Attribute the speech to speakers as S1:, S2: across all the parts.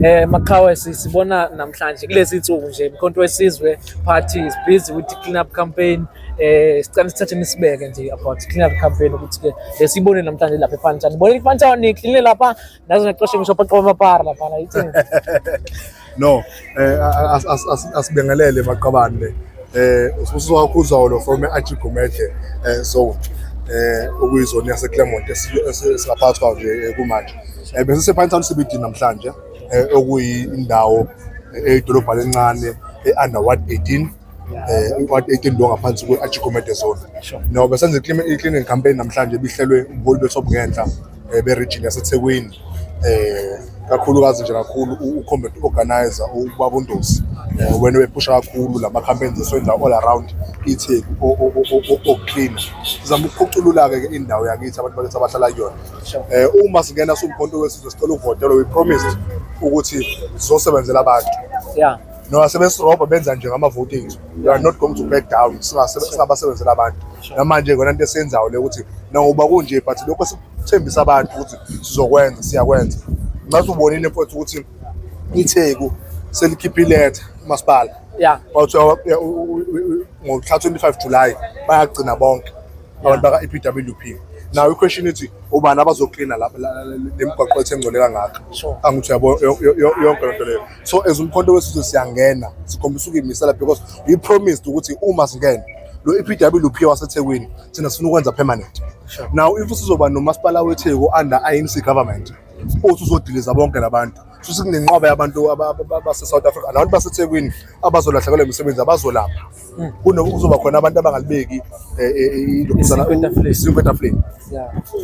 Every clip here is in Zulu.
S1: Maqhawe sibona namhlanje kulezi insuku nje Umkhonto weSizwe Party is busy with the clean up campaign. Sicela sithathe nisibeke nje about clean up campaign ukuthi ke sibone namhlanje lapha ePhantshani. Bona iPhantshani niclean lapha nazo ngiqoshe ngisho phaqwa amapara lapha la yithini.
S2: No, asibingelele maqabane usuzwakhuzolo from eAjigumede zone okuyizona yase Claremont esingaphathwa nje kumanje. Bese sePhantshani sibidi namhlanje okuyindawo edolobha lencane under Ward 18 Ward 18 lo ngaphansi kweAjigumede zone. No besenze i-cleaning campaign namhlanje bihlelwe ubuholi besobungenhla beregion yaseThekwini kakhulukazi nje kakhulu ucombat organizer ubabundosi wena bephusha kakhulu lama campaigns esenza all around iTheku clean sizama ukuphuculula ke indawo yakithi abantu bakithi abahlala kuyona. Uma singena soMkhonto weSizwe sicela uvotelo we promised ukuthi sizosebenzela abantu.
S1: Yeah.
S2: No asebesirobha benza nje ngama-votings. You are not going to back down. Singabasebenzela abantu. Namanje ngona into esenzayo le ukuthi nangoba kunje but lokho sithembisa abantu ukuthi sizokwenza siyakwenza. Ngathi ubonile mfowethu ukuthi iTheku selikhipha iletha umasipala.
S1: Yeah.
S2: Bathi ngomhla 25 July bayagcina bonke abantu baka EPWP. Now question ithi ubani abazocleana lapha lemigwaqo ethengcoleka ngakho. Angithi yabo yonke lento leyo. So as Umkhonto weSizwe siyangena sikhombisa ukuyimisela because we promised ukuthi uma singena lo EPWP waseThekwini thina sifuna ukwenza permanent. Now if sizoba nomasipala weTheku under ANC government uthi uzodiliza bonke labantu futhi kunenqwaba yabantu base South Africa nabantu baseThekwini abazolahlekelwa imisebenzi abazolapha kunokuzoba khona abantu abangalibeki ilokhuzana flame.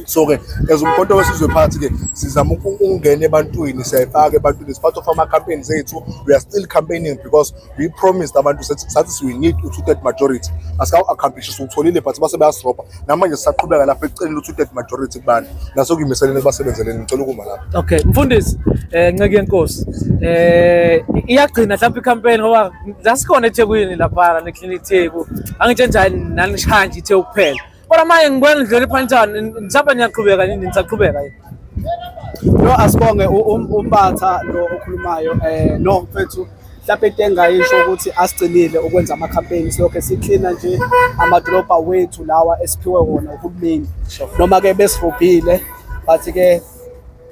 S2: So ke as Umkhonto weSizwe Party ke sizama ukungena ebantwini siyayifaka ebantwini as part of our campaigns zethu. We are still campaigning because we promised abantu sathi we need a 2/3 majority asikawu accomplish ukutholile but base bayasropa namanje sisaqhubeka lapha eceleni u2/3 majority kubantu naso kuyimiselene basebenzeleni ngicela ukuma lapha.
S1: Okay mfundisi Nceke Nkosi iyagcina mhlawumbe icampaign ngoba lasikhona eThekwini lapha neclinic Theku angithi njani nanishanje Theku kuphela kodwa manje ngibona indlela ePhantshani nisaba niyaqhubeka nini nisaqhubeka yini.
S3: No asibonge umbatha lo okhulumayo no mfethu mhlawumbe into engayisho ukuthi asigcinile ukwenza ama campaigns lokho sicleana nje amadolobha wethu lawa esiphiwe wona uhulumeni noma ke besirobhile but ke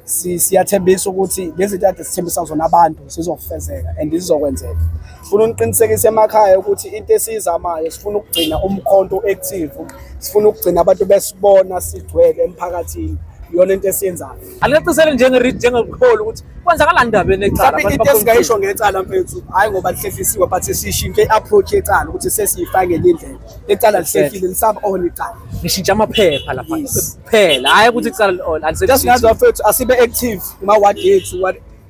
S3: siyathembisa ukuthi lezi zinto sithembisa zona abantu sizofezeka and sizokwenzeka. Sifuna uniqinisekise emakhaya ukuthi into esizamayo sifuna ukugcina umkhonto active, sifuna ukugcina abantu besibona sigcwele emphakathini iyona into esiyenzayo.
S1: Aliqisele njengobuholi ukuthi kwenzakala ndabeni ecala
S3: abantu into esingayisho ngecala mfethu hayi ngoba lihlekisiwe but sishintshe iapproach ecala ukuthi sesiyifake ngenye indlela ecala lihlekile lisaba on icala
S1: nishintsha amaphepha lapha kuphela hayi ukuthi icala on
S3: alisebenzi mfethu asibe active kuma ward yethu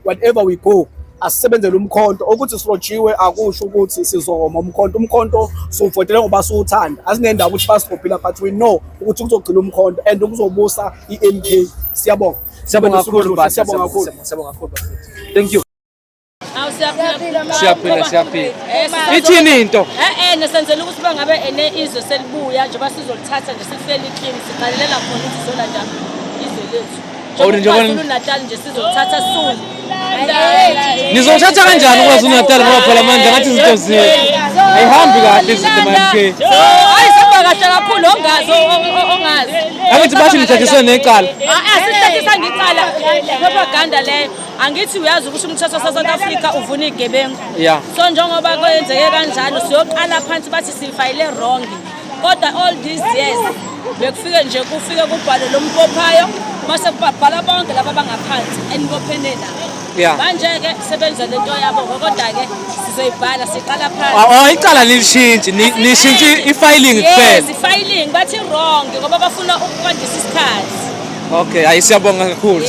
S3: whatever we go asisebenzele umkhonto ukuthi sirojiwe akusho ukuthi sizoma umkhonto sovotela ngoba siwuthanda asinendawo ukuthi basirobhila but we know ukuthi kuzogcina umkhonto and kuzobusa iMK. Siyabonga
S1: kakhulu siyabonga kakhulu. Thank you. Siyaphila ithini into
S4: nesenzela ukuthi bangabe izwe selibuya njengoba sizolithatha nje sifele ikhini siqalelela khona ukuthi sizolanda izwe lethu njengoba uNatal nje sizolithatha soon.
S1: Nizothatha kanjani uKwaZulu-Natal ngoba phela manje ngathi izinto ayihambi kahle izinto manje.
S4: Hayi saba kahle kakhulu ongazi
S1: angithi bathi nithathiswe necala
S4: asithathisa ngicala propaganda leyo angithi uyazi ukuthi umthetho waseSouth Africa uvuna igebengu. So njengoba kwenzeke kanjalo siyoqala phansi bathi sifayile wrong kodwa all these years bekufike nje kufike kubhalo lompophayo mase kubhala bonke laba bangaphansi enibophenena. Manje ke sebenza lento yabo kodwa ke sizoyibhala siqala phansi.
S1: Icala lishintshe nishintshe ifiling kuphela.
S4: Yes ifiling bathi wrong ngoba bafuna ukukwandisa isikhathi.
S1: Okay ayisiyabonga kakhulu.